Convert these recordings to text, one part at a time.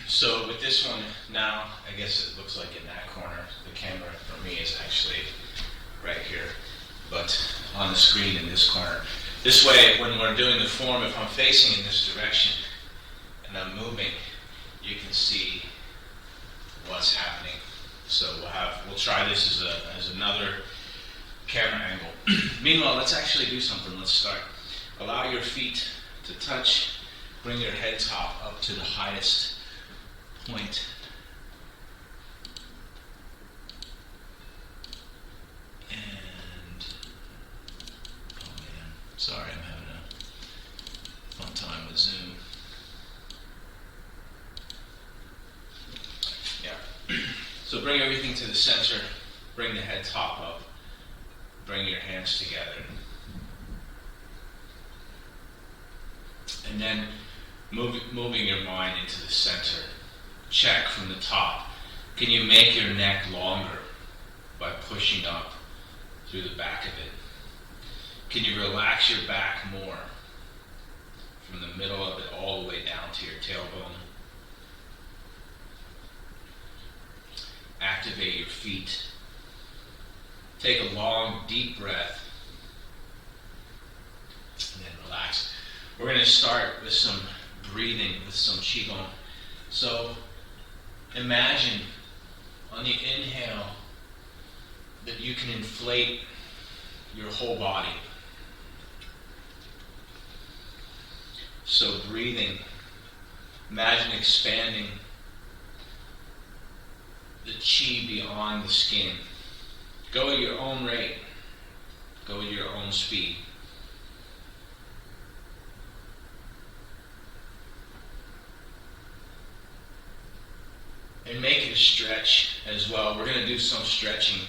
So with this one, now, I guess it looks like in that corner, the camera for me is actually right here, but on the screen in this corner. This way, when we're doing the form, if I'm facing in this direction and I'm moving, you can see what's happening. So we'll try this as another camera angle. Meanwhile, let's actually do something. Let's start. Allow your feet to touch. Bring your head top up to the highest point. And, oh man, sorry, I'm having a fun time with Zoom. Yeah. So bring everything to the center. Bring the head top up. Bring your hands together. And then moving your mind into the center. Check from the top. Can you make your neck longer by pushing up through the back of it? Can you relax your back more from the middle of it all the way down to your tailbone? Activate your feet. Take a long, deep breath. And then relax. We're going to start with some breathing, with some Qigong. So imagine on the inhale that you can inflate your whole body. So breathing, imagine expanding the Qi beyond the skin. Go at your own rate. Go at your own speed. And make it a stretch as well. We're going to do some stretching.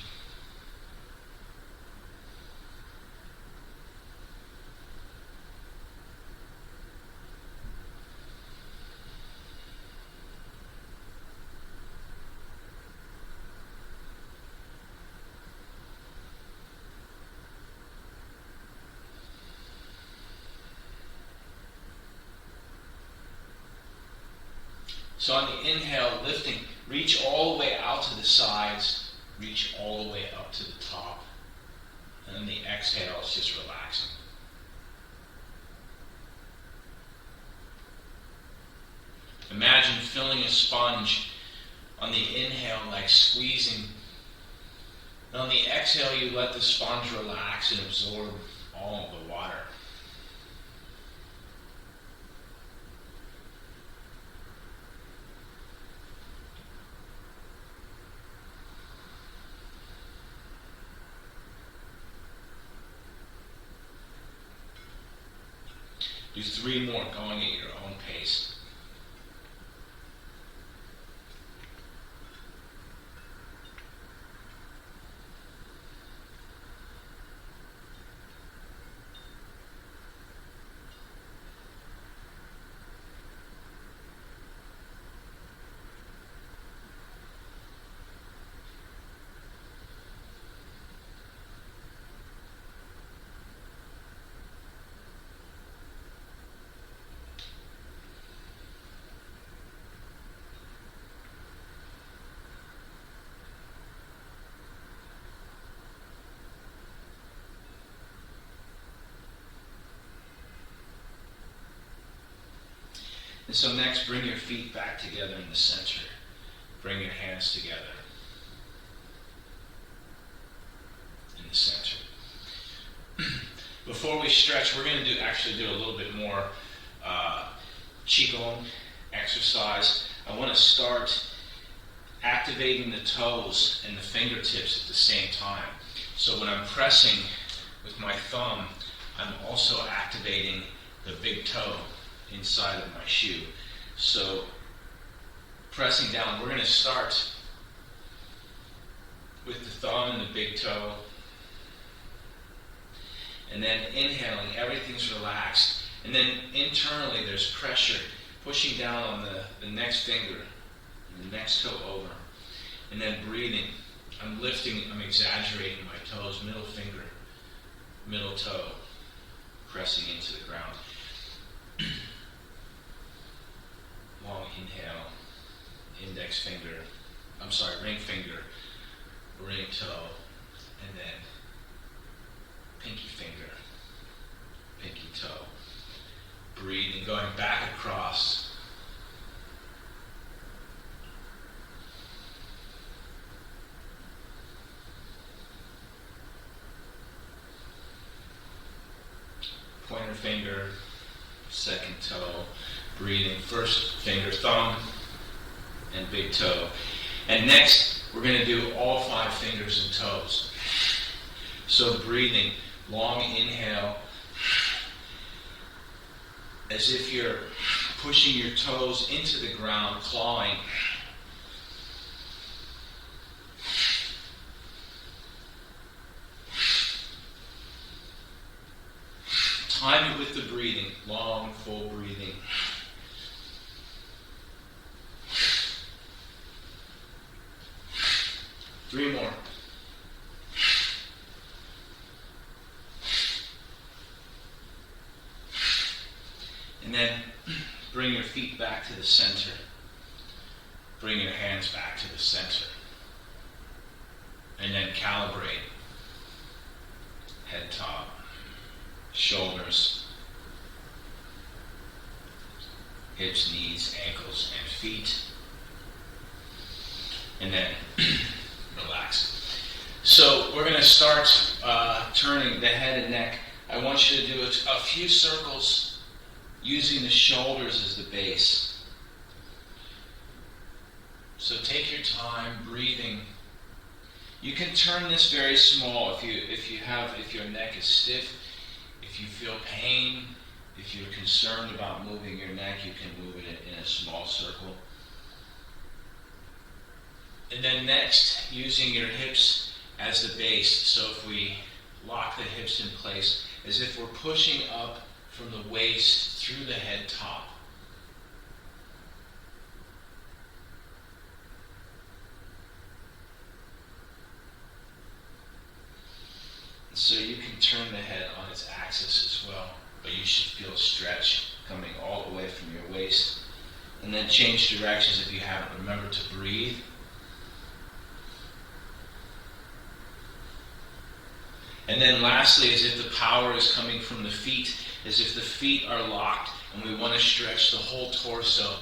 So on the inhale, lifting, reach all the way out to the sides, reach all the way up to the top. And then the exhale is just relaxing. Imagine filling a sponge on the inhale, like squeezing. And on the exhale, you let the sponge relax and absorb all of the water. Do 3 more, going at your own pace. And so next, bring your feet back together in the center. Bring your hands together in the center. Before we stretch, we're going to actually do a little bit more Qigong exercise. I want to start activating the toes and the fingertips at the same time. So when I'm pressing with my thumb, I'm also activating the big toe inside of my shoe. So pressing down, we're going to start with the thumb and the big toe. And then inhaling, everything's relaxed. And then internally there's pressure, pushing down on the next finger, and the next toe over. And then breathing, I'm lifting, I'm exaggerating my toes, middle finger, middle toe, pressing into the ground. Long inhale. ring finger, ring toe, and then pinky finger, pinky toe. Breathing, going back across. Pointer finger, second toe, breathing, first finger, thumb, and big toe. And next, we're going to do all 5 fingers and toes. So breathing, long inhale, as if you're pushing your toes into the ground, clawing. Time it with the breathing, long, full breathing. Three more. And then bring your feet back to the center. Bring your hands back to the center. And then calibrate. Head top, shoulders, hips, knees, ankles, and feet. And then relax. So we're going to start turning the head and neck. I want you to do a few circles using the shoulders as the base. So take your time breathing. You can turn this very small if your neck is stiff, if you feel pain, if you're concerned about moving your neck, you can move it in a small circle. And then next, using your hips as the base. So if we lock the hips in place, as if we're pushing up from the waist through the head top. So you can turn the head on its axis as well, but you should feel a stretch coming all the way from your waist. And then change directions if you haven't. Remember to breathe. And then lastly, as if the power is coming from the feet, as if the feet are locked, and we want to stretch the whole torso,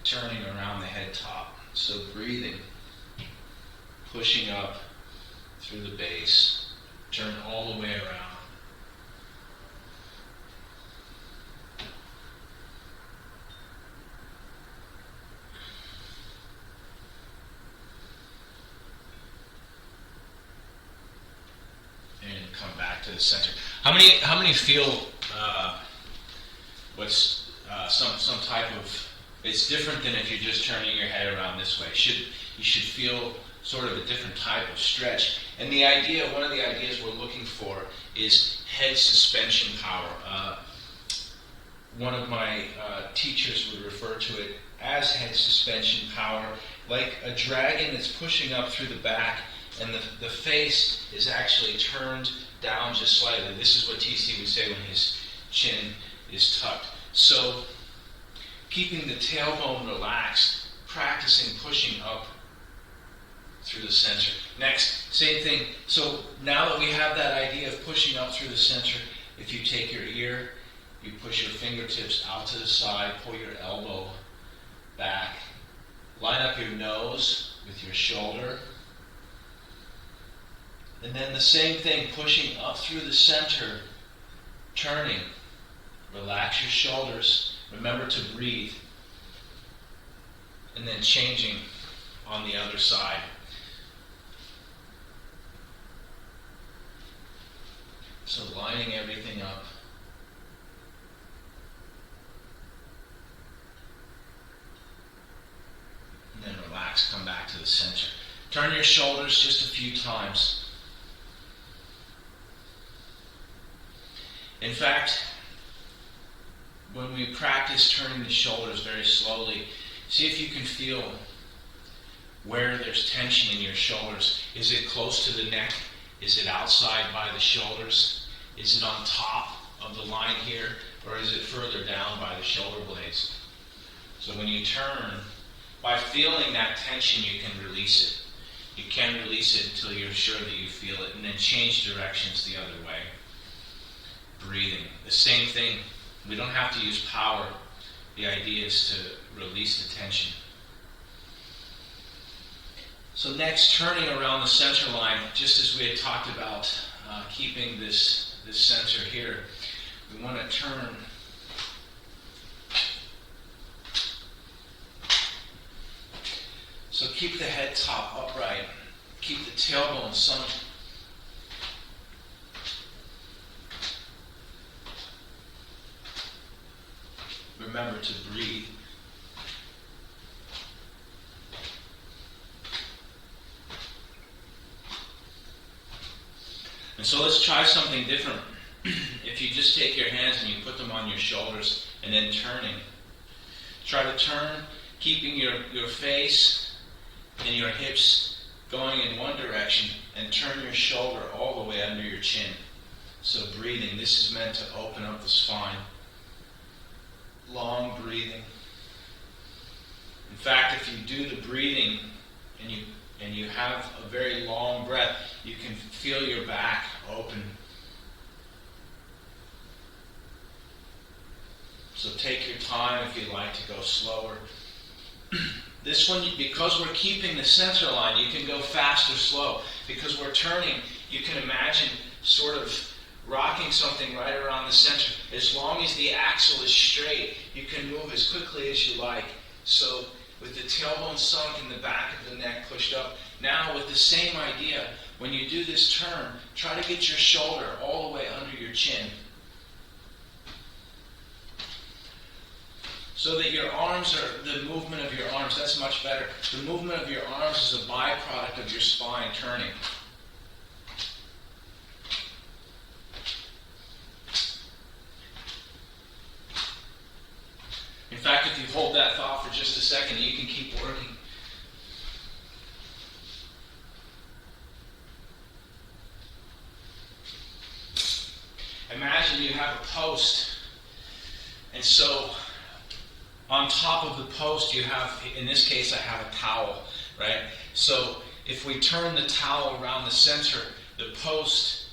turning around the head top. So breathing, pushing up through the base, turn all the way around. And come back to the center. How many feel what's some type of? It's different than if you're just turning your head around this way. You should feel sort of a different type of stretch. And one of the ideas we're looking for is head suspension power. One of my teachers would refer to it as head suspension power, like a dragon that's pushing up through the back, and the face is actually turned down just slightly. This is what TC would say when his chin is tucked. So keeping the tailbone relaxed, practicing pushing up through the center. Next, same thing. So now that we have that idea of pushing up through the center, if you take your ear, you push your fingertips out to the side, pull your elbow back, line up your nose with your shoulder, and then the same thing, pushing up through the center, turning, relax your shoulders, remember to breathe, and then changing on the other side. So lining everything up. And then relax, come back to the center. Turn your shoulders just a few times. In fact, when we practice turning the shoulders very slowly, see if you can feel where there's tension in your shoulders. Is it close to the neck? Is it outside by the shoulders? Is it on top of the line here? Or is it further down by the shoulder blades? So when you turn, By feeling that tension, you can release it. You can release it until you're sure that you feel it, and then change directions the other way. Breathing. The same thing. We don't have to use power. The idea is to release the tension. So next, turning around the center line, just as we had talked about keeping this center here, we want to turn so keep the head top upright. Keep the tailbone sunk. Remember to breathe. And so let's try something different. If you just take your hands and you put them on your shoulders and then turning. Try to turn, keeping your face and your hips going in one direction, and turn your shoulder all the way under your chin. So breathing, this is meant to open up the spine. Long breathing. In fact, if you do the breathing and you have a very long breath, you can feel your back open. So take your time if you'd like to go slower. This one, because we're keeping the center line, you can go fast or slow. Because we're turning, you can imagine sort of rocking something right around the center. As long as the axle is straight, you can move as quickly as you like. So with the tailbone sunk and the back of the neck pushed up. Now with the same idea, when you do this turn, try to get your shoulder all the way under your chin. So that your arms are, the movement of your arms, that's much better. The movement of your arms is a byproduct of your spine turning. In fact, if you hold that thought for just a second, you can keep working. Imagine you have a post, and so on top of the post you have, in this case I have a towel, right? So if we turn the towel around the center, the post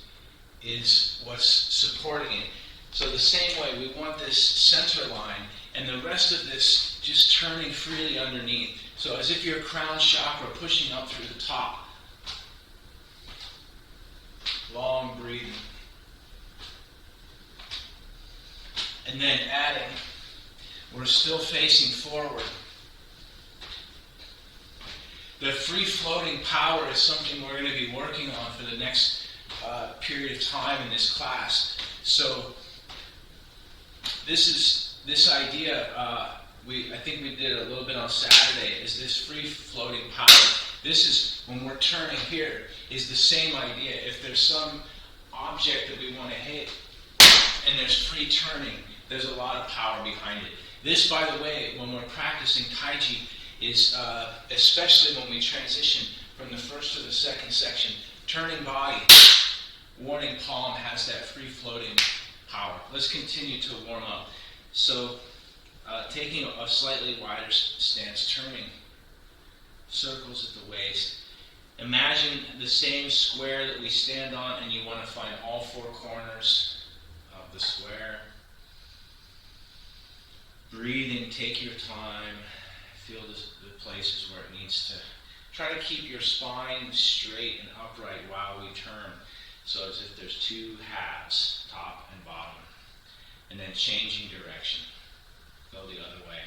is what's supporting it. So the same way, we want this center line and the rest of this just turning freely underneath. So as if your crown chakra pushing up through the top. Long breathing. And then adding, we're still facing forward. The free-floating power is something we're going to be working on for the next period of time in this class. So this idea, I think we did a little bit on Saturday, is this free-floating power. This is, when we're turning here, is the same idea. If there's some object that we want to hit, and there's free turning, there's a lot of power behind it. This, by the way, when we're practicing Tai Chi, is especially when we transition from the first to the second section, turning body, warning palm has that free-floating power. Let's continue to warm up. So, taking a slightly wider stance, turning circles at the waist. Imagine the same square that we stand on, and you want to find all four corners of the square. Breathing, take your time, feel the places where it needs to. Try to keep your spine straight and upright while we turn, so as if there's two halves, top and bottom. And then changing direction. Go the other way.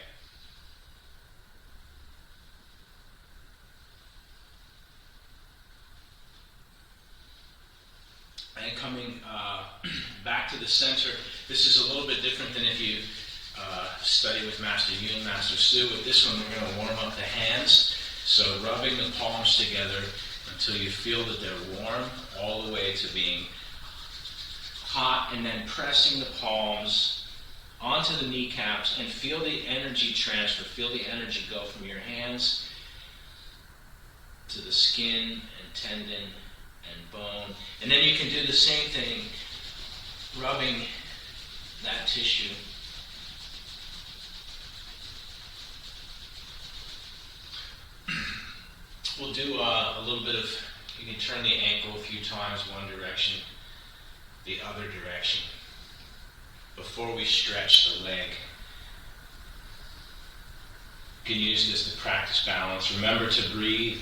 And coming back to the center, this is a little bit different than if you study with Master Yu and Master Su. With this one, we're going to warm up the hands. So rubbing the palms together until you feel that they're warm, all the way to being hot, and then pressing the palms onto the kneecaps and feel the energy transfer. Feel the energy go from your hands to the skin and tendon and bone. And then you can do the same thing, rubbing that tissue. we'll do a little bit of, you can turn the ankle a few times, one direction, the other direction, before we stretch the leg. You can use this to practice balance. Remember to breathe.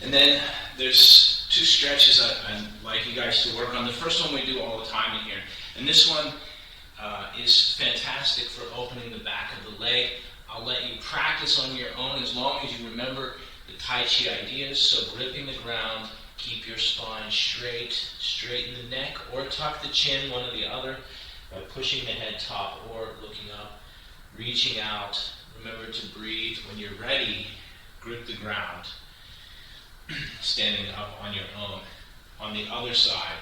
And then there's two stretches I'd like you guys to work on. The first one we do all the time in here. And this one is fantastic for opening the back of the leg. I'll let you practice on your own as long as you remember the Tai Chi ideas. So gripping the ground, keep your spine straight, straighten the neck, or tuck the chin, one or the other, by pushing the head top or looking up, reaching out. Remember to breathe. When you're ready, grip the ground, standing up on your own. On the other side,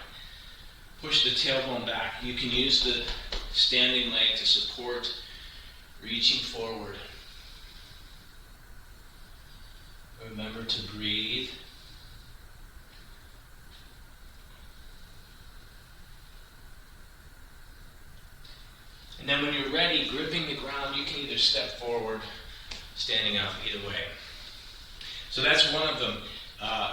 push the tailbone back. You can use the standing leg to support, reaching forward. Remember to breathe. And then when you're ready, gripping the ground, you can either step forward, standing up, either way. So that's one of them,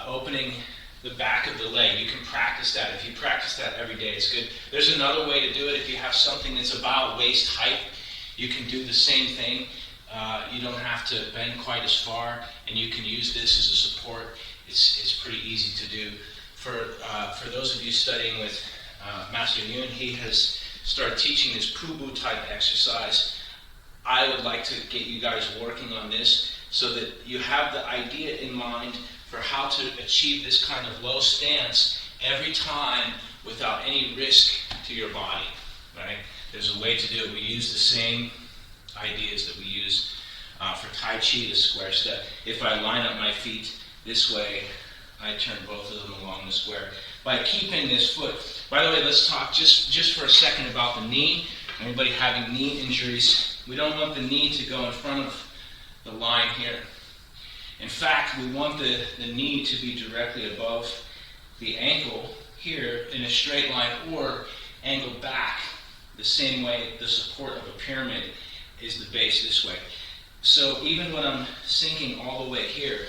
opening the back of the leg. You can practice that. If you practice that every day, it's good. There's another way to do it. If you have something that's about waist height, you can do the same thing. You don't have to bend quite as far, and you can use this as a support. It's pretty easy to do. For those of you studying with Master Yun, he has started teaching this Pubu type exercise. I would like to get you guys working on this so that you have the idea in mind for how to achieve this kind of low stance every time without any risk to your body, right? There's a way to do it. We use the same ideas that we use for Tai Chi, the square step. If I line up my feet this way, I turn both of them along the square. By keeping this foot, by the way, let's talk just for a second about the knee. Anybody having knee injuries, we don't want the knee to go in front of the line here. In fact, we want the knee to be directly above the ankle here in a straight line, or angled back the same way the support of a pyramid is the base this way. So even when I'm sinking all the way here,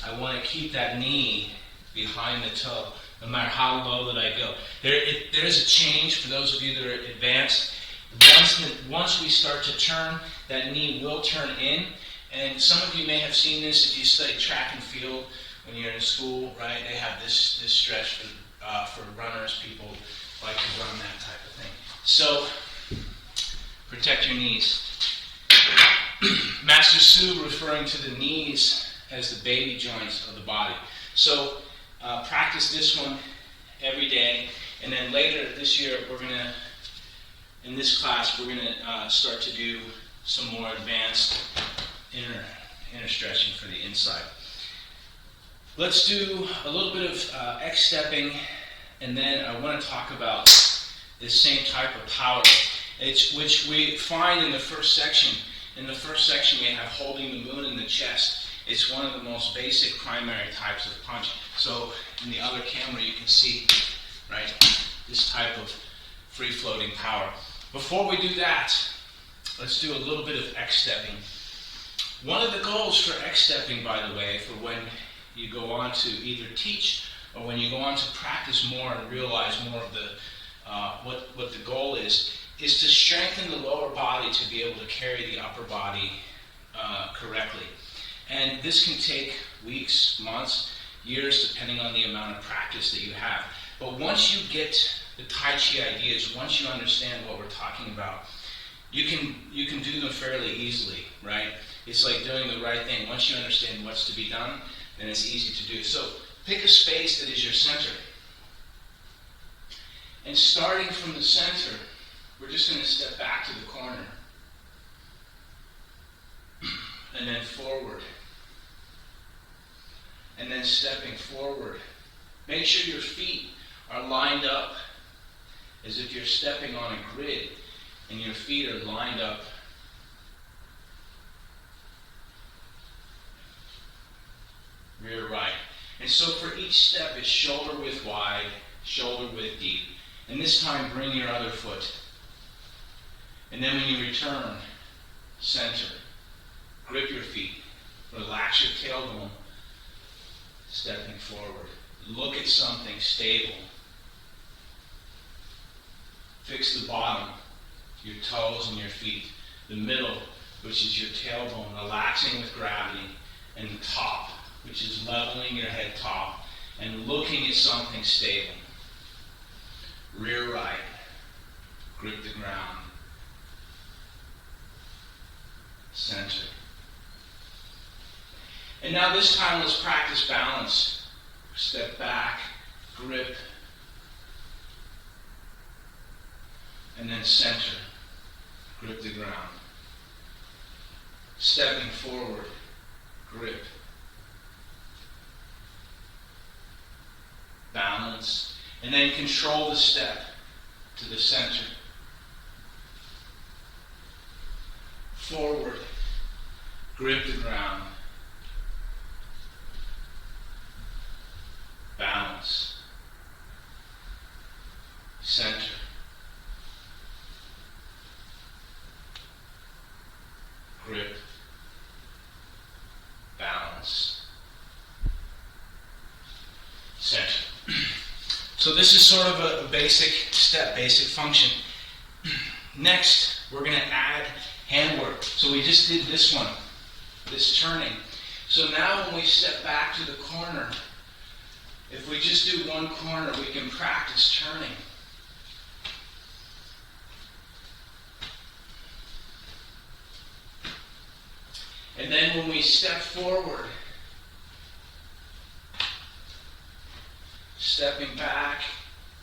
I want to keep that knee behind the toe, no matter how low that I go. There's a change for those of you that are advanced. Once we start to turn, that knee will turn in. And some of you may have seen this if you study track and field when you're in school, right? They have this stretch for runners. People like to run that type of thing. So protect your knees. Master Su referring to the knees as the baby joints of the body. So practice this one every day, and then later this year in this class we're gonna start to do some more advanced inner stretching for the inside. Let's do a little bit of X-stepping, and then I want to talk about this same type of power, which we find in the first section. In the first section we have holding the moon in the chest. It's one of the most basic primary types of punch. So in the other camera you can see, right, this type of free-floating power. Before we do that, let's do a little bit of X-stepping. One of the goals for X-stepping, by the way, for when you go on to either teach or when you go on to practice more and realize more of the what the goal is to strengthen the lower body to be able to carry the upper body correctly. And this can take weeks, months, years, depending on the amount of practice that you have. But once you get the Tai Chi ideas, once you understand what we're talking about, you can do them fairly easily, right? It's like doing the right thing. Once you understand what's to be done, then it's easy to do. So pick a space that is your center. And starting from the center, we're just going to step back to the corner. And then forward. And then stepping forward. Make sure your feet are lined up as if you're stepping on a grid and your feet are lined up. Rear right. And so for each step, it's shoulder width wide, shoulder width deep. And this time, bring your other foot. And then when you return, center. Grip your feet. Relax your tailbone, stepping forward. Look at something stable. Fix the bottom, your toes and your feet. The middle, which is your tailbone, relaxing with gravity. And the top, which is leveling your head top and looking at something stable. Rear right, grip the ground. Center. And now this time let's practice balance. Step back, grip, and then center. Grip the ground. Stepping forward, grip. Balance. And then control the step to the center. Forward, grip the ground. Balance. Center. Grip. Balance. Center. So this is sort of a basic step, basic function. Next, we're going to add hand work. So we just did this one, this turning. So now when we step back to the corner, if we just do one corner, we can practice turning. And then when we step forward, stepping back,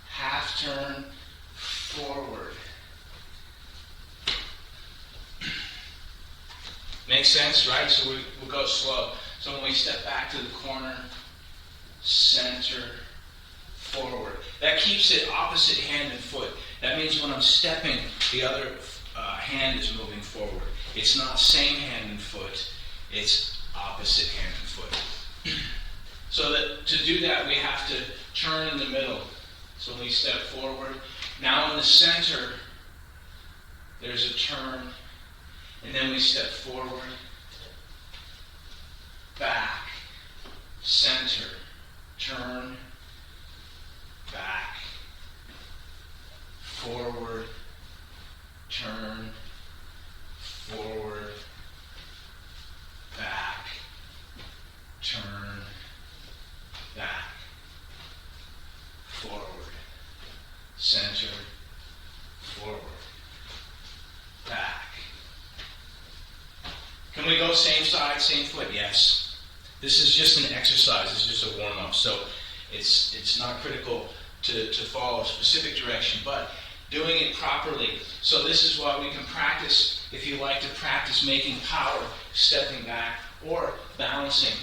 half turn, forward. Makes sense, right? So we'll go slow. So when we step back to the corner, center, forward. That keeps it opposite hand and foot. That means when I'm stepping, the other hand is moving forward. It's not same hand and foot, it's opposite hand and foot. So that to do that, we have to turn in the middle. So when we step forward, now in the center, there's a turn, and then we step forward, back, center, turn, back, forward, turn, forward, back, turn, back, forward, center, forward, back. Can we go same side, same foot? Yes. This is just an exercise. It's just a warm-up. So it's not critical to follow a specific direction, but doing it properly. So this is why we can practice, if you like to practice making power, stepping back, or balancing.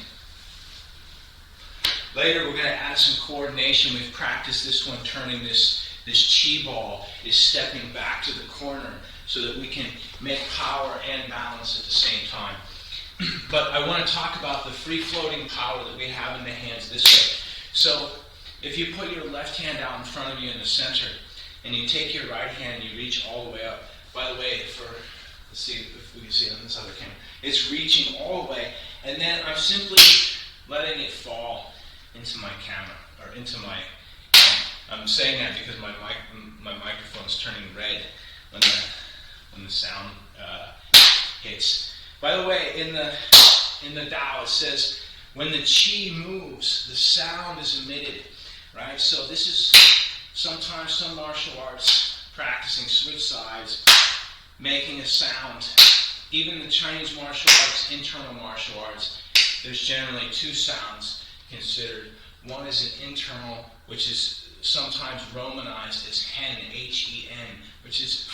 Later we're going to add some coordination. We've practiced this one, turning this chi ball, is stepping back to the corner so that we can make power and balance at the same time. But I want to talk about the free-floating power that we have in the hands this way. So if you put your left hand out in front of you in the center, and you take your right hand and you reach all the way up. By the way, let's see if we can see it on this other camera. It's reaching all the way, and then I'm simply letting it fall into my camera, or into my, I'm saying that because my microphone is turning red when the sound hits. By the way, in the Tao it says, when the chi moves, the sound is emitted, right? So this is sometimes some martial arts practicing switch sides, making a sound. Even the Chinese martial arts, internal martial arts, there's generally two sounds considered. One is an internal, which is sometimes romanized as hen, H-E-N, which is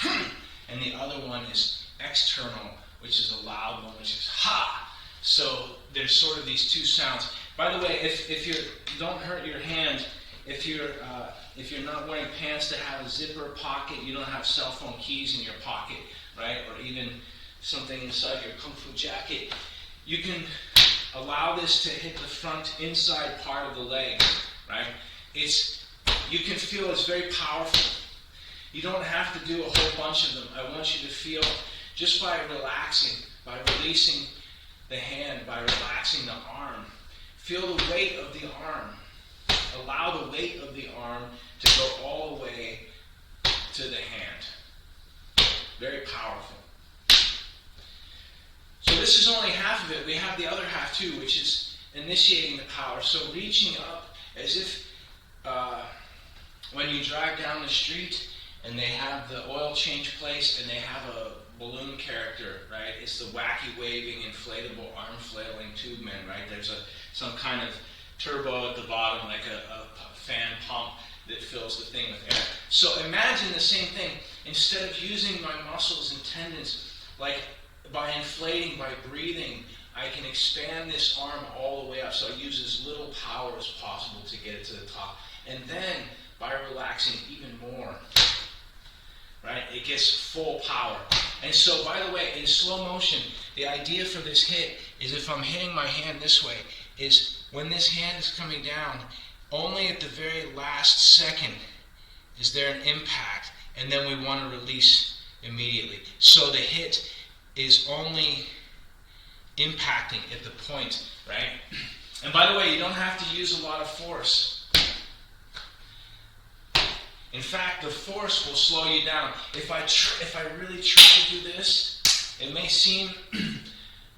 and the other one is external, which is a loud one, which is ha. So there's sort of these two sounds. By the way, if you don't hurt your hand, if you're not wearing pants that have a zipper pocket, you don't have cell phone keys in your pocket, right? Or even something inside your kung fu jacket, you can allow this to hit the front inside part of the leg, right? You can feel it's very powerful. You don't have to do a whole bunch of them. I want you to feel, just by relaxing, by releasing the hand by relaxing the arm. Feel the weight of the arm. Allow the weight of the arm to go all the way to the hand. Very powerful. So this is only half of it. We have the other half too, which is initiating the power. So reaching up as if when you drive down the street and they have the oil change place and they have a balloon character, right? It's the wacky waving, inflatable, arm flailing tube man, right? There's some kind of turbo at the bottom, like a fan pump that fills the thing with air. So imagine the same thing. Instead of using my muscles and tendons, like by inflating, by breathing, I can expand this arm all the way up. So I use as little power as possible to get it to the top. And then by relaxing even more, right, it gets full power. And so, by the way, in slow motion, the idea for this hit is if I'm hitting my hand this way, is when this hand is coming down, only at the very last second is there an impact, and then we want to release immediately. So the hit is only impacting at the point, right? And by the way, you don't have to use a lot of force. In fact, the force will slow you down. If I really try to do this, it may seem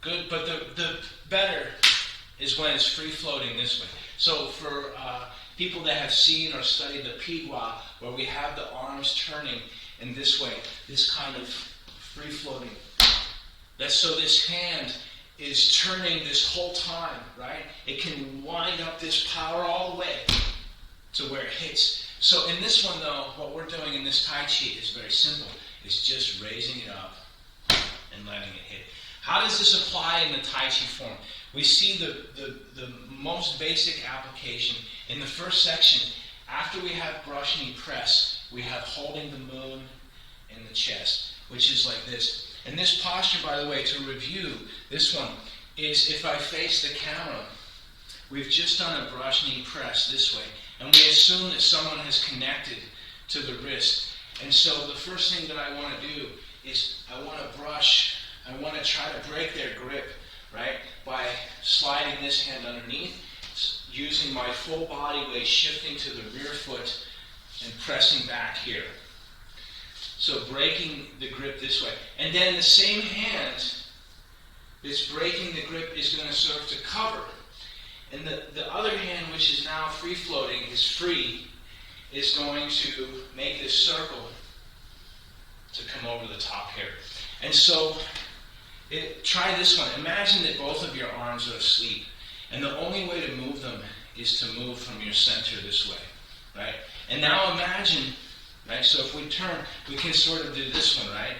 good, but the better is when it's free floating this way. So for people that have seen or studied the Pigua, where we have the arms turning in this way, this kind of free floating. So this hand is turning this whole time, right? It can wind up this power all the way to where it hits. So in this one, though, what we're doing in this Tai Chi is very simple. It's just raising it up and letting it hit. How does this apply in the Tai Chi form? We see the most basic application in the first section. After we have brush knee press, we have holding the moon in the chest, which is like this. And this posture, by the way, to review, this one, is if I face the camera, we've just done a brush knee press this way. And we assume that someone has connected to the wrist. And so the first thing that I want to do is I want to try to break their grip, right? By sliding this hand underneath, using my full body weight, shifting to the rear foot, and pressing back here. So breaking the grip this way. And then the same hand that's breaking the grip is going to serve to cover. And the other hand, which is now free-floating, is going to make this circle to come over the top here. And so, try this one. Imagine that both of your arms are asleep. And the only way to move them is to move from your center this way, right? And now imagine, right, so if we turn, we can sort of do this one, right,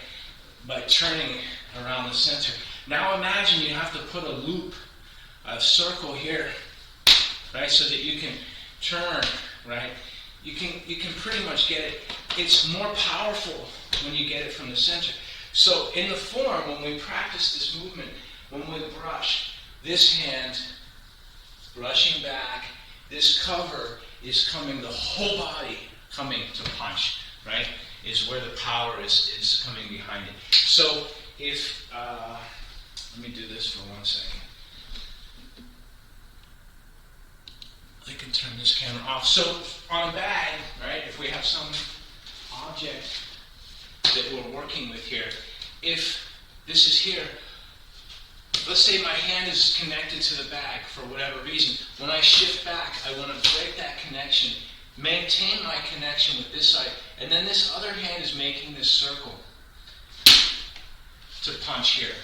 by turning around the center. Now imagine you have to put a loop, a circle here, right, so that you can turn, right? You can pretty much get it. It's more powerful when you get it from the center. So in the form, when we practice this movement, when we brush, this hand brushing back, this cover is coming, the whole body coming to punch, right? Is where the power is coming behind it. So if, let me do this for 1 second. I can turn this camera off. So on a bag, right, if we have some object that we're working with here, if this is here, let's say my hand is connected to the bag for whatever reason. When I shift back, I want to break that connection, maintain my connection with this side, and then this other hand is making this circle to punch here.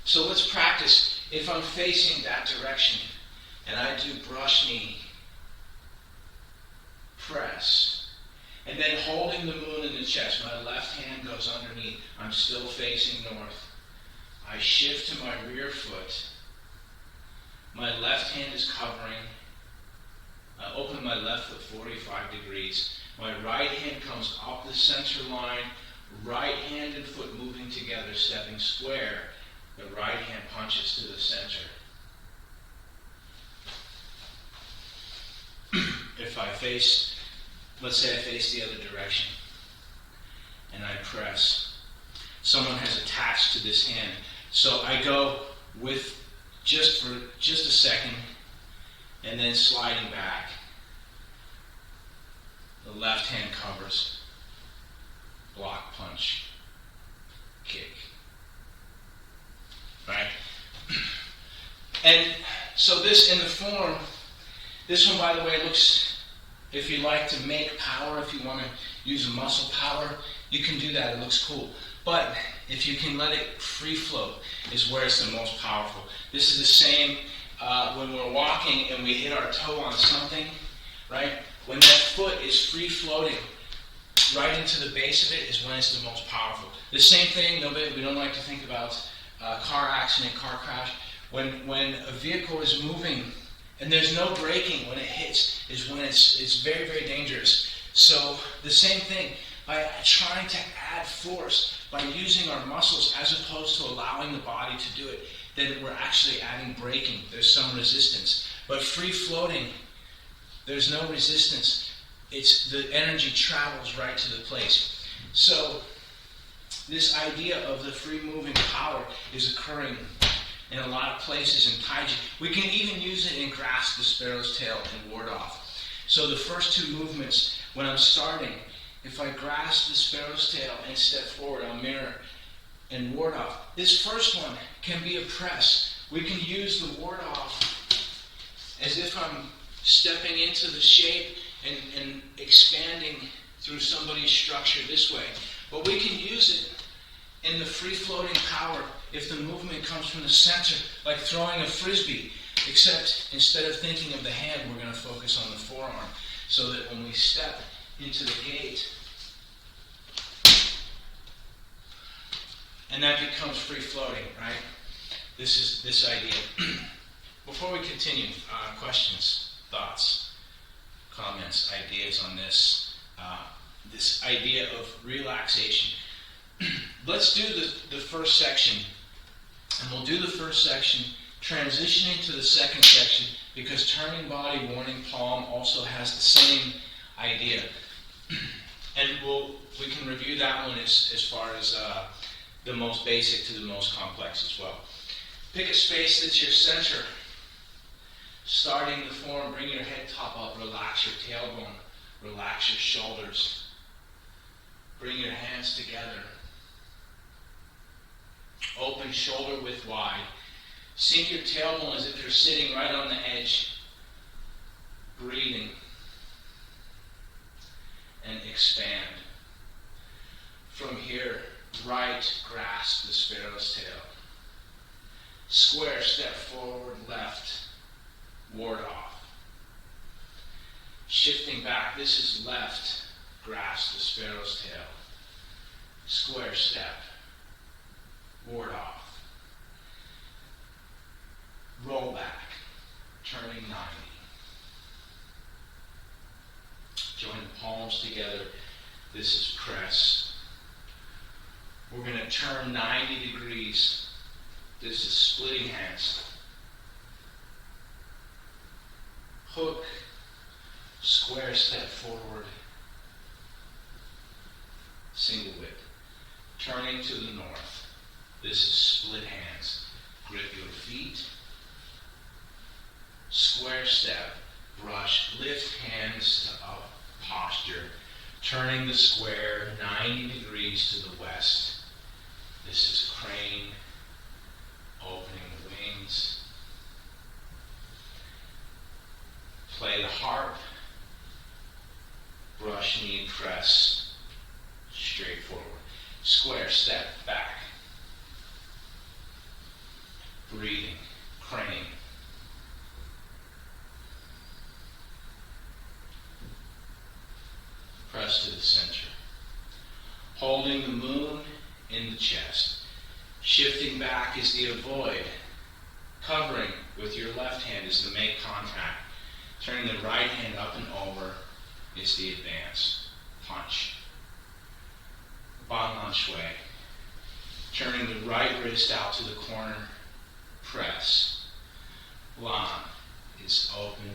So let's practice. If I'm facing that direction, and I do brush knee, press, and then holding the moon in the chest, my left hand goes underneath. I'm still facing north. I shift to my rear foot. My left hand is covering. I open my left foot 45 degrees. My right hand comes up the center line. Right hand and foot moving together, stepping square. The right hand punches to the center. If I face, let's say I face the other direction, and I press, someone has attached to this hand. So I go with just a second, and then sliding back. The left hand covers, block, punch, kick. Right? And so this in the form, this one, by the way, looks, if you like to make power, if you want to use a muscle power, you can do that. It looks cool. But if you can let it free flow is where it's the most powerful. This is the same when we're walking and we hit our toe on something, right? When that foot is free floating right into the base of it is when it's the most powerful. The same thing, we don't like to think about car accident, car crash. When a vehicle is moving and there's no braking when it hits is when it's very, very dangerous. So the same thing, by trying to add force, by using our muscles as opposed to allowing the body to do it, then we're actually adding braking. There's some resistance. But free floating, there's no resistance. It's the energy travels right to the place. So this idea of the free moving power is occurring in a lot of places in Tai Chi. We can even use it in grasp the sparrow's tail and ward off. So the first two movements, when I'm starting, if I grasp the sparrow's tail and step forward, I'll mirror and ward off. This first one can be a press. We can use the ward off as if I'm stepping into the shape and expanding through somebody's structure this way. But we can use it in the free-floating power if the movement comes from the center, like throwing a frisbee, except instead of thinking of the hand, we're going to focus on the forearm, so that when we step into the gate, and that becomes free-floating, right? This is this idea. Before we continue, questions, thoughts, comments, ideas on this idea of relaxation. Let's do the first section, and we'll do the first section transitioning to the second section, because turning body, warning palm also has the same idea. And we can review that one as far as the most basic to the most complex as well. Pick a space that's your center. Starting the form, bring your head top up, relax your tailbone, relax your shoulders. Bring your hands together. Open shoulder width wide. Sink your tailbone as if you're sitting right on the edge. Breathing. And expand. From here, right grasp the sparrow's tail. Square step forward, left. Ward off. Shifting back, this is left, grasp the sparrow's tail. Square step, ward off. Roll back, turning 90. Join the palms together, this is press. We're going to turn 90 degrees, this is splitting hands. Hook, square step forward, single width. Turning to the north. This is split hands. Grip your feet. Square step, brush, lift hands to up posture. Turning the square 90 degrees to the west. This is crane, opening the wings. Play the harp, brush, knee, press, straight forward. Square step, back. Breathing, crane. Press to the center. Holding the moon in the chest. Shifting back is the avoid. Covering with your left hand is the make contact. Turning the right hand up and over is the advance. Punch. Ban Lan Shui. Turning the right wrist out to the corner. Press. Lan is open.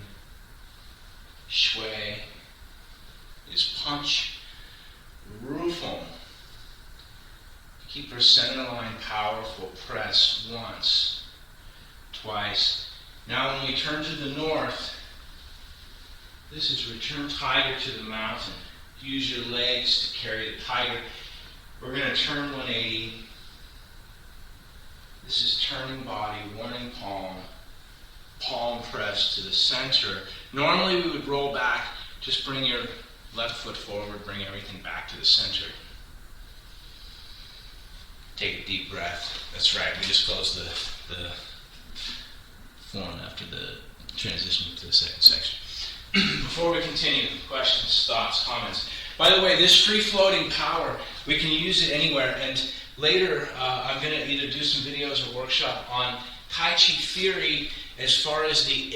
Shui is punch. Rufeng. Keep our center line powerful. Press once, twice. Now when we turn to the north, this is return tiger to the mountain. Use your legs to carry the tiger. We're going to turn 180. This is turning body, warning palm. Palm press to the center. Normally we would roll back. Just bring your left foot forward, bring everything back to the center. Take a deep breath. That's right, we just closed the form after the transition to the second section. Before we continue, questions, thoughts, comments. By the way, this free-floating power, we can use it anywhere, and later I'm going to either do some videos or workshop on Tai Chi theory as far as the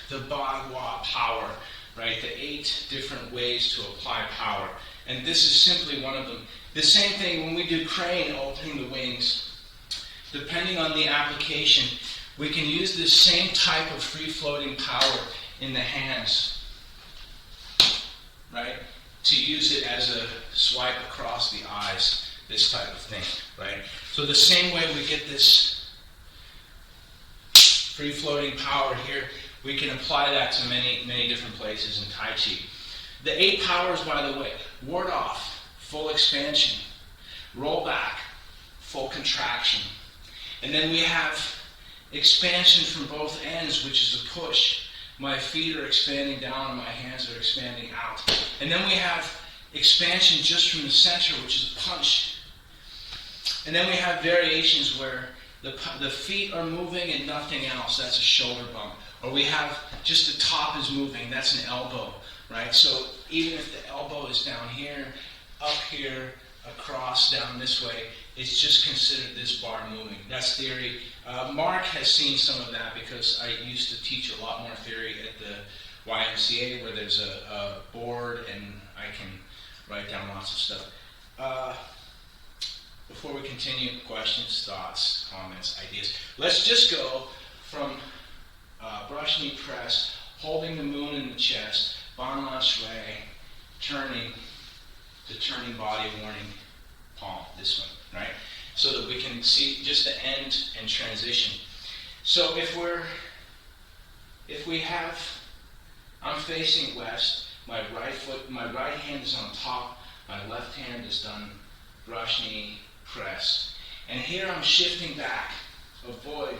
Bagua power, right? The 8 different ways to apply power. And this is simply one of them. The same thing when we do crane, opening the wings. Depending on the application, we can use this same type of free-floating power in the hands, right? To use it as a swipe across the eyes, this type of thing, right? So the same way we get this free-floating power here, we can apply that to many, many different places in Tai Chi. The 8 powers, by the way: ward off, full expansion; roll back, full contraction. And then we have expansion from both ends, which is a push. My feet are expanding down, my hands are expanding out. And then we have expansion just from the center, which is a punch. And then we have variations where the feet are moving and nothing else. That's a shoulder bump. Or we have just the top is moving. That's an elbow, right? So even if the elbow is down here, up here, across, down this way, it's just considered this bar moving. That's theory. Mark has seen some of that because I used to teach a lot more theory at the YMCA, where there's a board and I can write down lots of stuff. Before we continue, questions, thoughts, comments, ideas. Let's just go from brush knee press, holding the moon in the chest, Ban Lan Shui, turning to turning body, warning palm, this one, right? So that we can see just the end and transition. So I'm facing west, my right hand is on top, my left hand is done brush knee, press. And here I'm shifting back, avoid,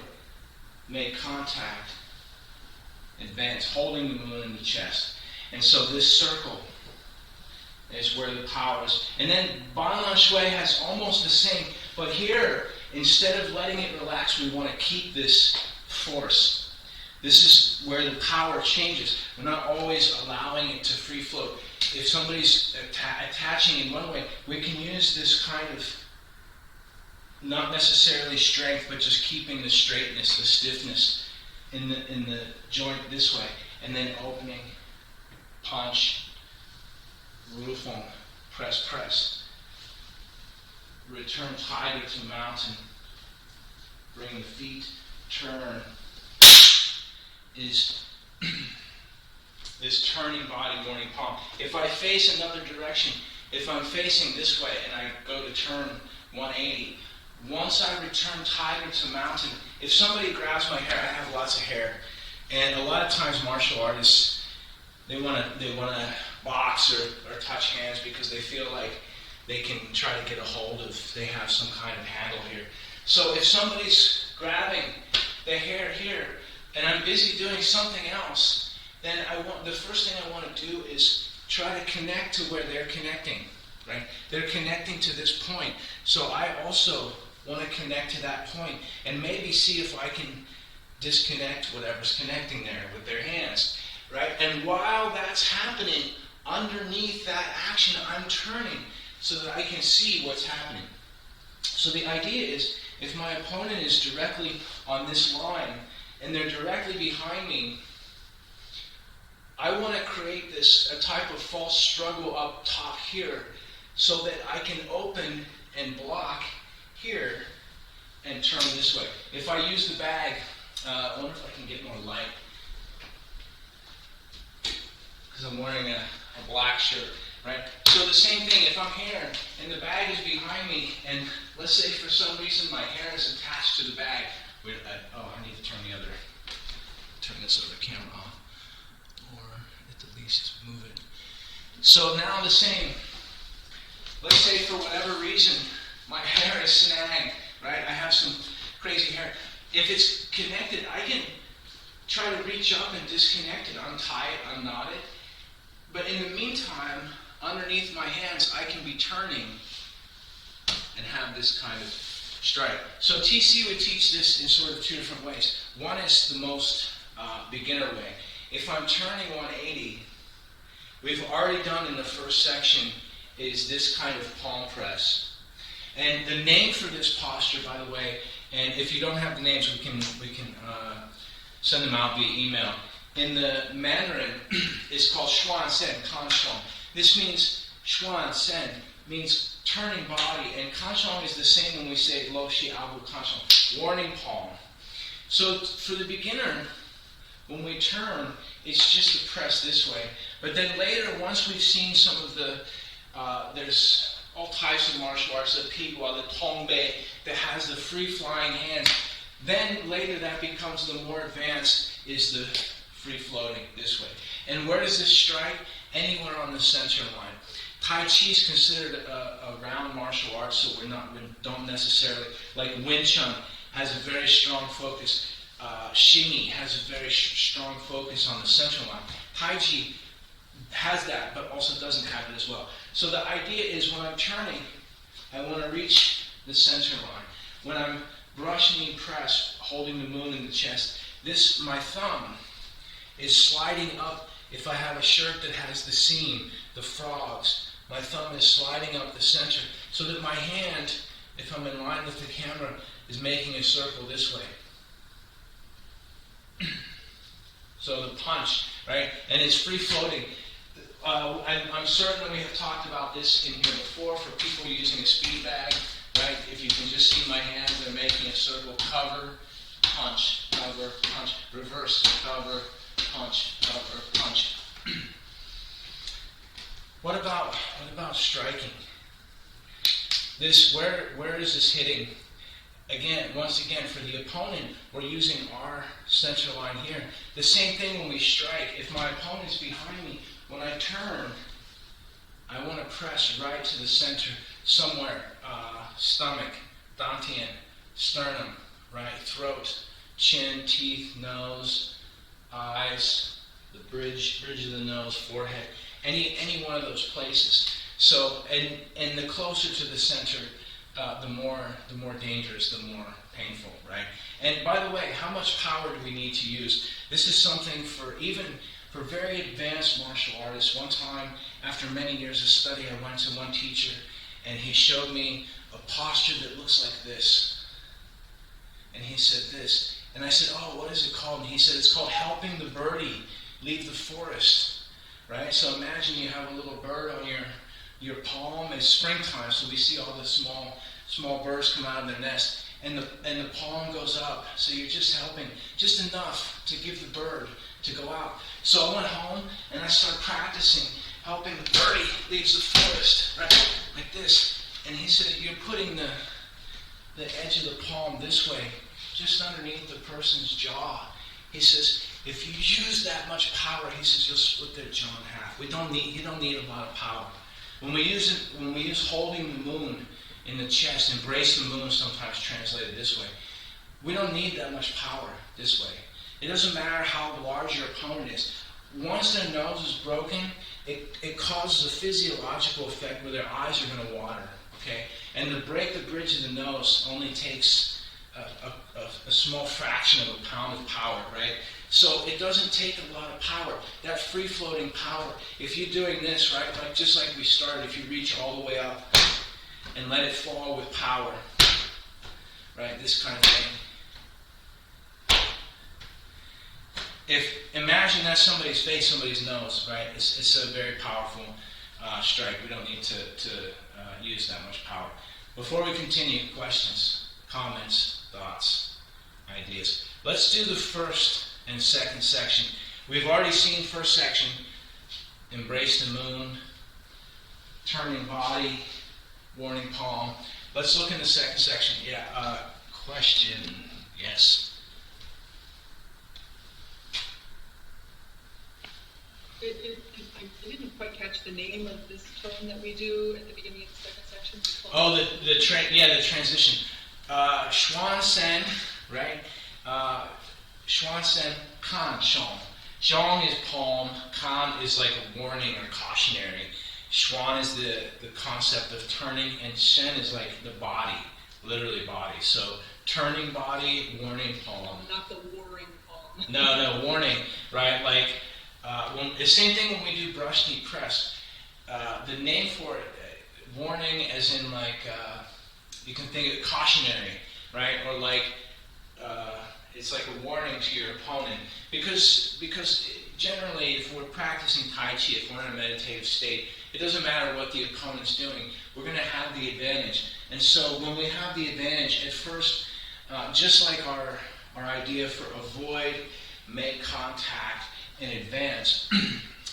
make contact, advance, holding the moon in the chest. And so this circle is where the power is. And then Ban Lan Shui has almost the same, but here, instead of letting it relax, we want to keep this force. This is where the power changes. We're not always allowing it to free float. If somebody's attaching in one way, we can use this kind of, not necessarily strength, but just keeping the straightness, the stiffness in the joint this way. And then opening, punch, Rufong, press, press. Return tiger to mountain. Bring the feet, turn. Is this turning body, warning palm. If I face another direction, if I'm facing this way and I go to turn 180, once I return tiger to mountain, if somebody grabs my hair, I have lots of hair, and a lot of times martial artists, they want to box or touch hands because they feel like they can try to get a hold of, they have some kind of handle here. So if somebody's grabbing the hair here and I'm busy doing something else, then the first thing I want to do is try to connect to where they're connecting, right? They're connecting to this point. So I also want to connect to that point and maybe see if I can disconnect whatever's connecting there with their hands, right? And while that's happening, underneath that action, I'm turning so that I can see what's happening. So the idea is, if my opponent is directly on this line and they're directly behind me, I want to create a type of false struggle up top here so that I can open and block here and turn this way. If I use the bag, I wonder if I can get more light, because I'm wearing a black shirt. right? So the same thing, if I'm here and the bag is behind me, and let's say for some reason my hair is attached to the bag. I need to turn this other camera on, or at the least move it. So now the same. Let's say for whatever reason my hair is snagged, right? I have some crazy hair. If it's connected, I can try to reach up and disconnect it, untie it, unknot it. But in the meantime, underneath my hands, I can be turning and have this kind of strike. So TC would teach this in sort of two different ways. One is the most beginner way. If I'm turning 180, we've already done in the first section is this kind of palm press. And the name for this posture, by the way, and if you don't have the names, we can send them out via email. In the Mandarin, it's called Xuan Sen, Kan Shuang. This means Xuan Sen means turning body, and Kan Shuang is the same when we say Lo Shi Abu Kan Shuang, warning palm. So for the beginner, when we turn, it's just to press this way. But then later, once we've seen some of the, there's all types of martial arts, the Pigua, the Tongbe, that has the free-flying hands. Then later that becomes the more advanced, is the free-floating this way. And where does this strike? Anywhere on the center line. Tai Chi is considered a round martial art, so we don't necessarily, like Wing Chun has a very strong focus. Xingyi has a very strong focus on the center line. Tai Chi has that, but also doesn't have it as well. So the idea is when I'm turning, I want to reach the center line. When I'm brush knee press, holding the moon in the chest, my thumb is sliding up. If I have a shirt that has the seam, the frogs, my thumb is sliding up the center so that my hand, if I'm in line with the camera, is making a circle this way. So the punch, right? And it's free floating. I'm certain we have talked about this in here before for people using a speed bag, right? If you can just see my hands, they're making a circle. Cover, punch, reverse, cover, punch, cover, punch. What about striking? This, where is this hitting? Once again, for the opponent, we're using our center line here. The same thing when we strike. If my opponent is behind me, when I turn, I want to press right to the center somewhere. Stomach, dantian, sternum, right? Throat, chin, teeth, nose, eyes, the bridge of the nose, forehead, any one of those places. So, and the closer to the center, the more dangerous, the more painful, right? And by the way, how much power do we need to use? This is something for very advanced martial artists. One time, after many years of study, I went to one teacher, and he showed me a posture that looks like this. And he said this. And I said, oh, what is it called? And he said, it's called helping the birdie leave the forest, right? So imagine you have a little bird on your palm. It's springtime, so we see all the small birds come out of their nest, and the palm goes up. So you're just helping, just enough to give the bird to go out. So I went home and I started practicing helping the birdie leaves the forest, right? Like this. And he said, you're putting the edge of the palm this way, just underneath the person's jaw. He says, if you use that much power, he says, you'll split their jaw in half. You don't need a lot of power. When we use holding the moon in the chest, embrace the moon, sometimes translated this way, we don't need that much power this way. It doesn't matter how large your opponent is. Once their nose is broken, it causes a physiological effect where their eyes are going to water, okay? And to break the bridge of the nose only takes a small fraction of a pound of power, right? So it doesn't take a lot of power. That free-floating power, if you're doing this, right, just like we started, if you reach all the way up and let it fall with power, right, this kind of thing. Imagine that's somebody's face, somebody's nose, right? It's a very powerful strike. We don't need to use that much power. Before we continue, questions, comments, thoughts, ideas. Let's do the first and second section. We've already seen first section, embrace the moon, turning body, warning palm. Let's look in the second section. Yeah, question. Yes. I didn't quite catch the name of this term that we do at the beginning of the second section. Oh, the transition. Xuan Sen, right? Xuan Sen, Kan Zhong. Zhong is palm, Kan is like a warning or cautionary. Xuan is the concept of turning, and Shen is like the body, literally body. So turning body, warning palm. Not the warring palm. No, warning, right? Like, the same thing when we do brush knee press. The name for it, warning as in like, you can think of cautionary, right? Or like, it's like a warning to your opponent. Because generally, if we're practicing Tai Chi, if we're in a meditative state, it doesn't matter what the opponent's doing, we're going to have the advantage. And so when we have the advantage, at first, just like our idea for avoid, make contact, and advance,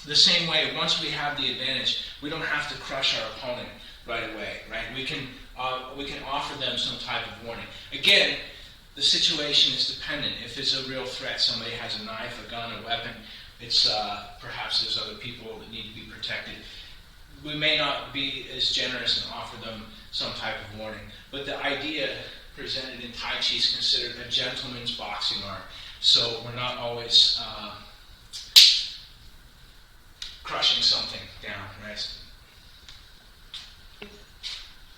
the same way, once we have the advantage, we don't have to crush our opponent right away, right? We can offer them some type of warning. Again, the situation is dependent. If it's a real threat, somebody has a knife, a gun, a weapon, it's perhaps there's other people that need to be protected. We may not be as generous and offer them some type of warning. But the idea presented in Tai Chi is considered a gentleman's boxing art. So we're not always crushing something down, right?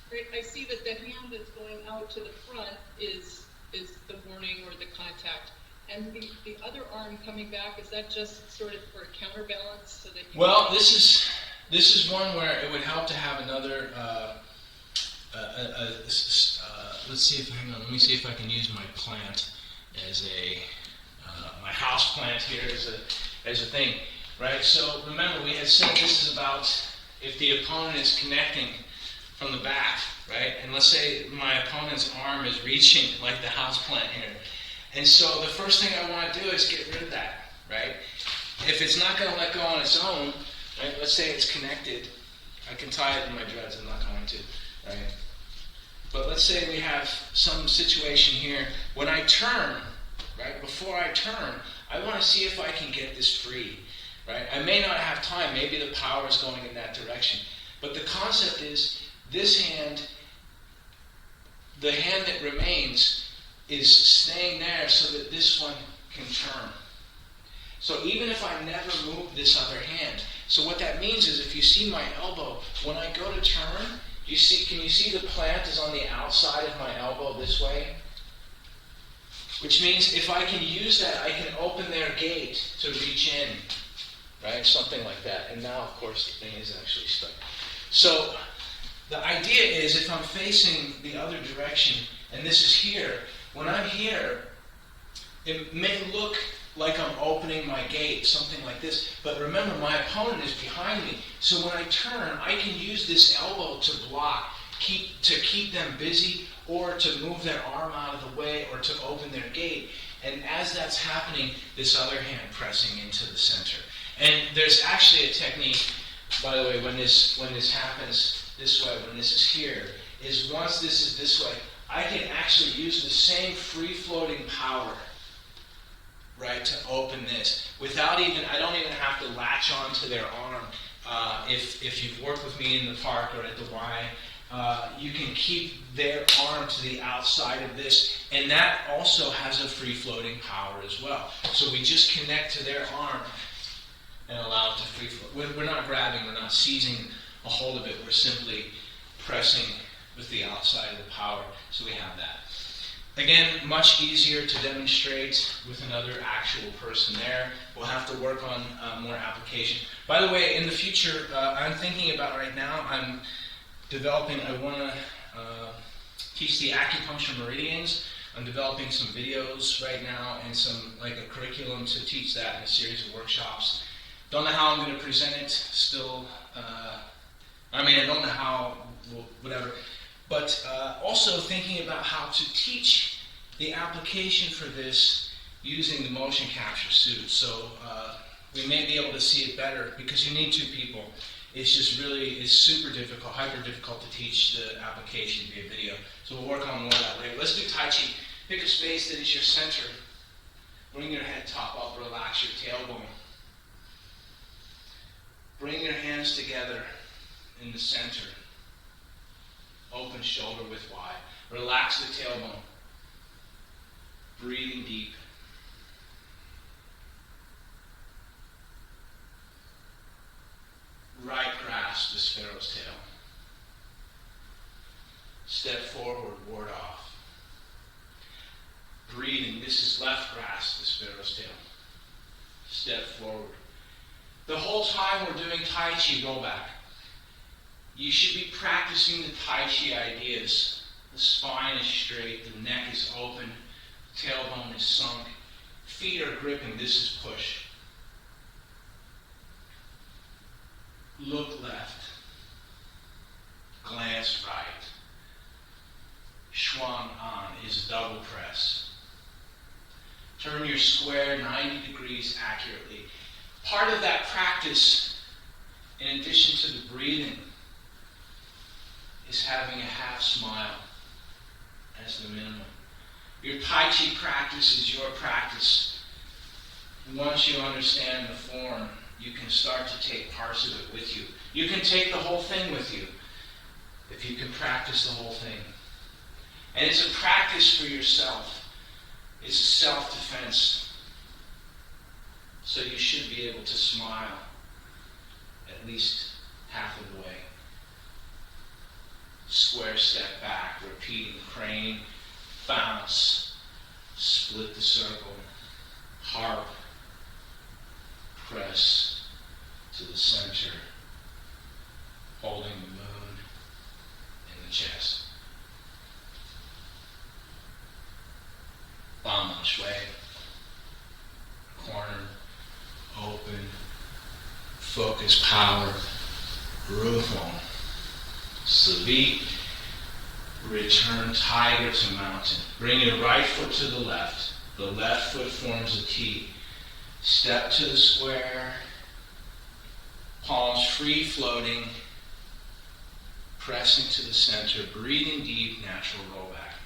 Great. I see that the hand that's going out to the front is the warning or the contact. And the other arm coming back, is that just sort of for a counterbalance so that you... Well, this is one where it would help to have another, let's see if, hang on, let me see if I can use my plant as my house plant here as a thing, right? So remember, we had said this is about if the opponent is connecting from the back, right? And let's say my opponent's arm is reaching like the house plant here. And so the first thing I want to do is get rid of that, right? If it's not going to let go on its own, right? Let's say it's connected. I can tie it in my dreads. I'm not going to, right? But let's say we have some situation here. When I turn, right? Before I turn, I want to see if I can get this free, right? I may not have time. Maybe the power is going in that direction. But the concept is this hand, the hand that remains, is staying there so that this one can turn. So even if I never move this other hand, so what that means is if you see my elbow, when I go to turn, can you see the plant is on the outside of my elbow this way? Which means if I can use that, I can open their gate to reach in, right? Something like that. And now, of course, the thing is actually stuck. So the idea is if I'm facing the other direction, and this is here, when I'm here, it may look like I'm opening my gate, something like this. But remember, my opponent is behind me. So when I turn, I can use this elbow to block, to keep them busy, or to move their arm out of the way, or to open their gate. And as that's happening, this other hand pressing into the center. And there's actually a technique, by the way, when this happens this way, when this is here, is once this is this way, I can actually use the same free-floating power, right, to open this without I don't even have to latch onto their arm. If you've worked with me in the park or at the Y, you can keep their arm to the outside of this, and that also has a free-floating power as well. So we just connect to their arm and allow it to free float. We're not grabbing, we're not seizing a hold of it, we're simply pressing with the outside of the power, so we have that. Again, much easier to demonstrate with another actual person there. We'll have to work on more application. By the way, in the future, I'm thinking about right now, I'm developing, I want to teach the acupuncture meridians. I'm developing some videos right now and some, like a curriculum to teach that in a series of workshops. Don't know how I'm going to present it, still, I don't know how, whatever. But also thinking about how to teach the application for this using the motion capture suit. So we may be able to see it better because you need two people. it's just really, it's super difficult, hyper difficult to teach the application via video. So we'll work on more of that later. Let's do Tai Chi. Pick a space that is your center. Bring your head top up, relax your tailbone. Bring your hands together in the center. Open shoulder width wide. Relax the tailbone. Breathing deep. Right grasp the sparrow's tail. Step forward, ward off. Breathing. This is left grasp the sparrow's tail. Step forward. The whole time we're doing Tai Chi, roll back. You should be practicing the Tai Chi ideas. The spine is straight, the neck is open, the tailbone is sunk, feet are gripping, this is push. Look left, glance right. Schwung An is double press. Turn your square 90 degrees accurately. Part of that practice, in addition to the breathing, is having a half smile as the minimum. Your Tai Chi practice is your practice. Once you understand the form, you can start to take parts of it with you. You can take the whole thing with you if you can practice the whole thing. And it's a practice for yourself. It's a self-defense. So you should be able to smile at least half of the way. Square step back, repeating crane, bounce, split the circle, harp, press to the center, holding the moon in the chest. Bama Shui, corner, open, focus, power, Rufon. Savi, return tiger to mountain. Bring your right foot to the left. The left foot forms a T. Step to the square. Palms free floating. Pressing to the center. Breathing deep, natural rollback.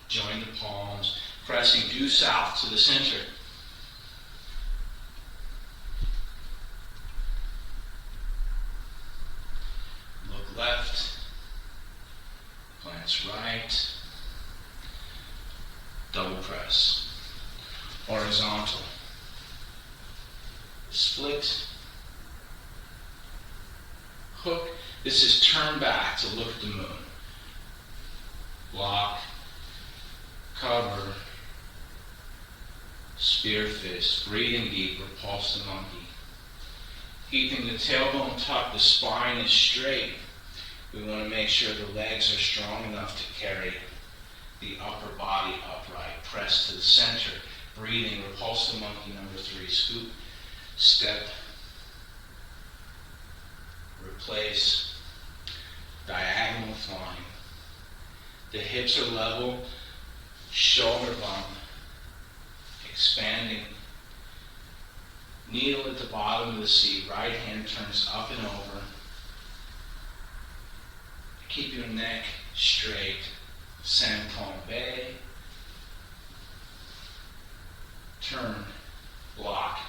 Join the palms. Pressing due south to the center. Left, glance right, double press, horizontal, split, hook. This is turn back to look at the moon. Lock, cover, spear fist, breathing deep, repulse the monkey. Keeping the tailbone tucked, the spine is straight. We want to make sure the legs are strong enough to carry the upper body upright. Press to the center. Breathing. Repulse the monkey, number 3. Scoop. Step. Replace. Diagonal flying. The hips are level. Shoulder bump. Expanding. Needle at the bottom of the seat. Right hand turns up and over. Keep your neck straight. Senton-be. Turn, block,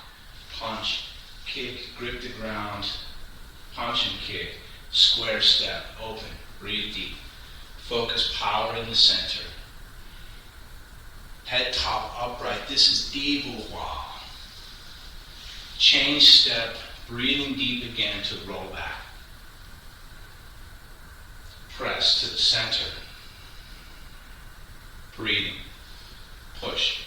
punch, kick, grip the ground, punch and kick, square step, open, breathe deep. Focus power in the center. Head top upright. This is Di Boudoir. Change step, breathing deep again to roll back. Press to the center. Breathing. Push.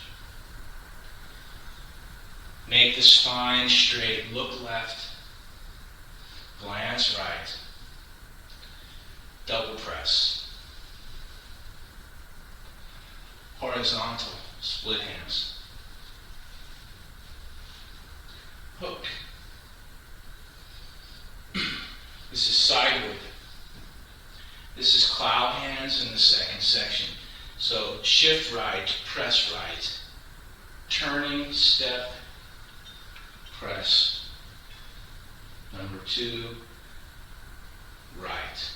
Make the spine straight. Look left. Glance right. Double press. Horizontal. Split hands. Hook. This is sideward. This is cloud hands in the second section. So shift right, press right. Turning, step, press. Number 2, right.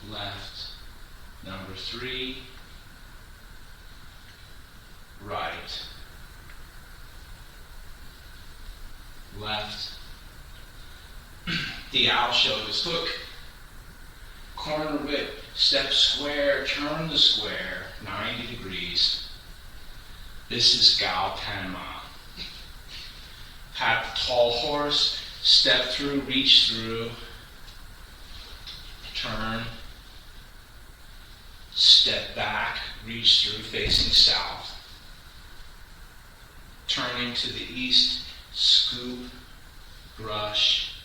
Left. Number 3, right. Left. The owl showed us, look, corner whip, step square, turn the square, 90 degrees. This is Gao Panama. Pat the tall horse, step through, reach through, turn, step back, reach through, facing south. Turning to the east, scoop, brush,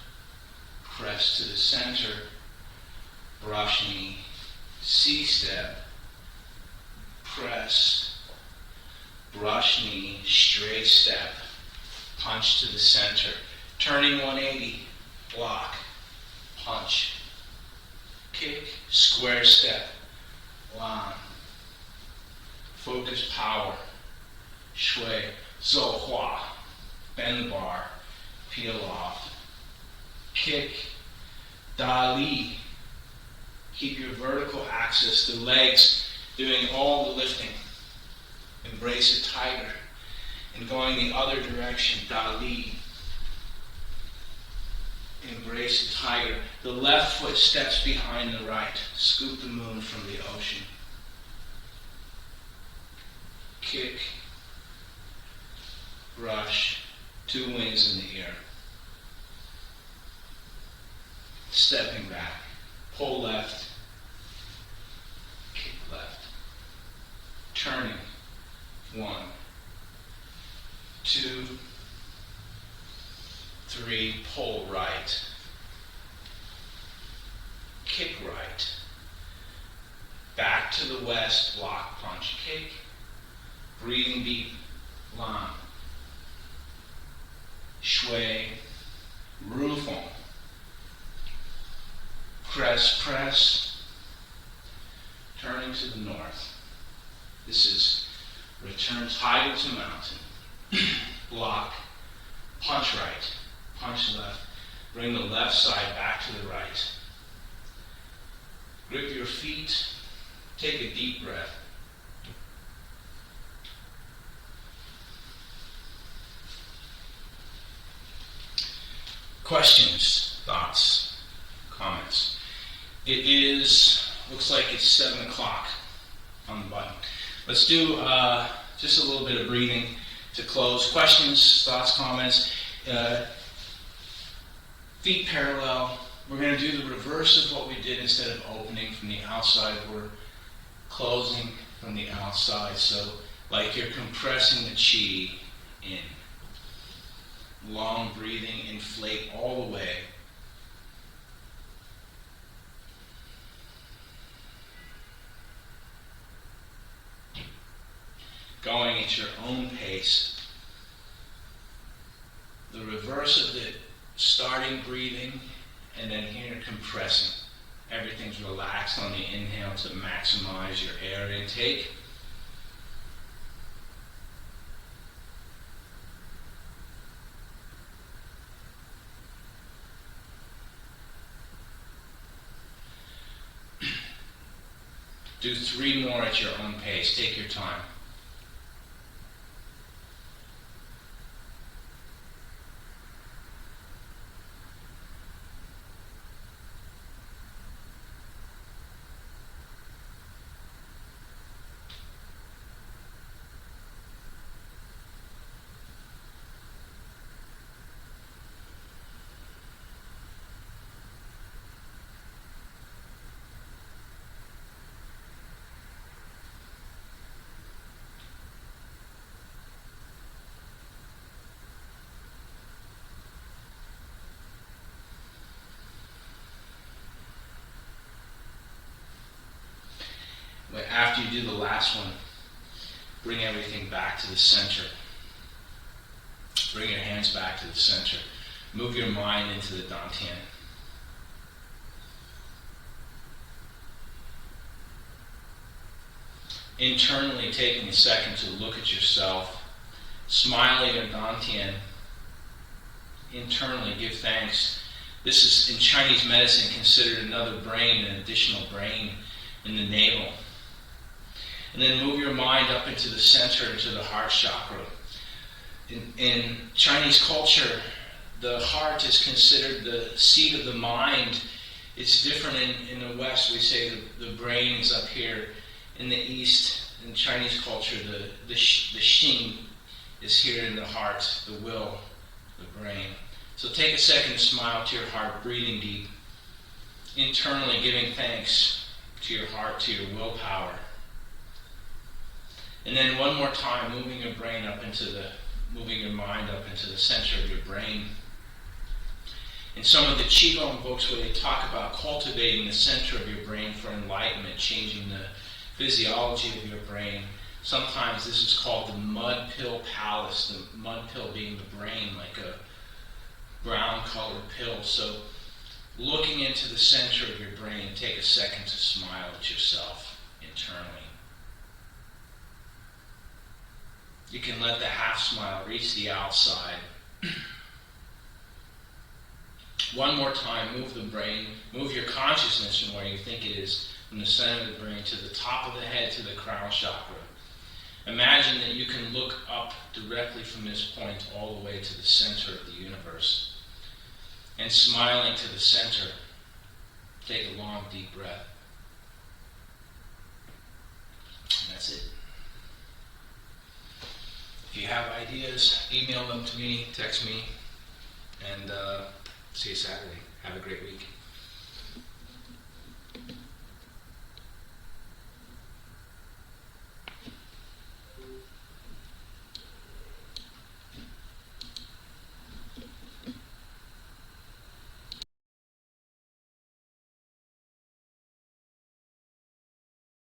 press to the center, brush knee, C-step, press, brush knee, straight step, punch to the center, turning 180, block, punch, kick, square step, line, focus power, shui, zhou hua, bend the bar, peel off, kick, da li. Keep your vertical axis, the legs doing all the lifting. Embrace a tiger. And going the other direction, da li. Embrace a tiger. The left foot steps behind the right. Scoop the moon from the ocean. Kick. Brush. 2 wings in the ear. Stepping back. Pull left. Kick left. Turning. 1, 2, 3, pull right. Kick right. Back to the west, block, punch, kick. Breathing deep, lan. Shui, rufeng. Press, press. Turning to the north. This is return tidal to mountain. Block. Punch right. Punch left. Bring the left side back to the right. Grip your feet. Take a deep breath. Questions, thoughts, comments? It looks like it's 7 o'clock on the button. Let's do just a little bit of breathing to close. Questions, thoughts, comments. Feet parallel. We're going to do the reverse of what we did. Instead of opening from the outside, we're closing from the outside. So like you're compressing the chi in. Long breathing, inflate all the way. Going at your own pace. The reverse of the starting breathing, and then here compressing. Everything's relaxed on the inhale to maximize your air intake. Do 3 more at your own pace. Take your time. After you do the last one, bring everything back to the center. Bring your hands back to the center. Move your mind into the dantian. Internally taking a second to look at yourself, smiling or dantian, internally give thanks. This is in Chinese medicine considered another brain, an additional brain in the navel. And then move your mind up into the center, into the heart chakra. In Chinese culture, the heart is considered the seat of the mind. It's different in the West. We say the brain is up here. In the East, in Chinese culture, the Xing is here in the heart, the will, the brain. So take a second to smile to your heart, breathing deep, internally giving thanks to your heart, to your willpower. And then one more time, moving your mind up into the center of your brain. In some of the Qigong books where they talk about cultivating the center of your brain for enlightenment, changing the physiology of your brain, sometimes this is called the mud pill palace, the mud pill being the brain, like a brown colored pill. So looking into the center of your brain, take a second to smile at yourself internally. You can let the half smile reach the outside. One more time, move the brain, move your consciousness from where you think it is, from the center of the brain to the top of the head to the crown chakra. Imagine that you can look up directly from this point all the way to the center of the universe. And smiling to the center, take a long, deep breath. And that's it. If you have ideas, email them to me, text me, and see you Saturday. Have a great week.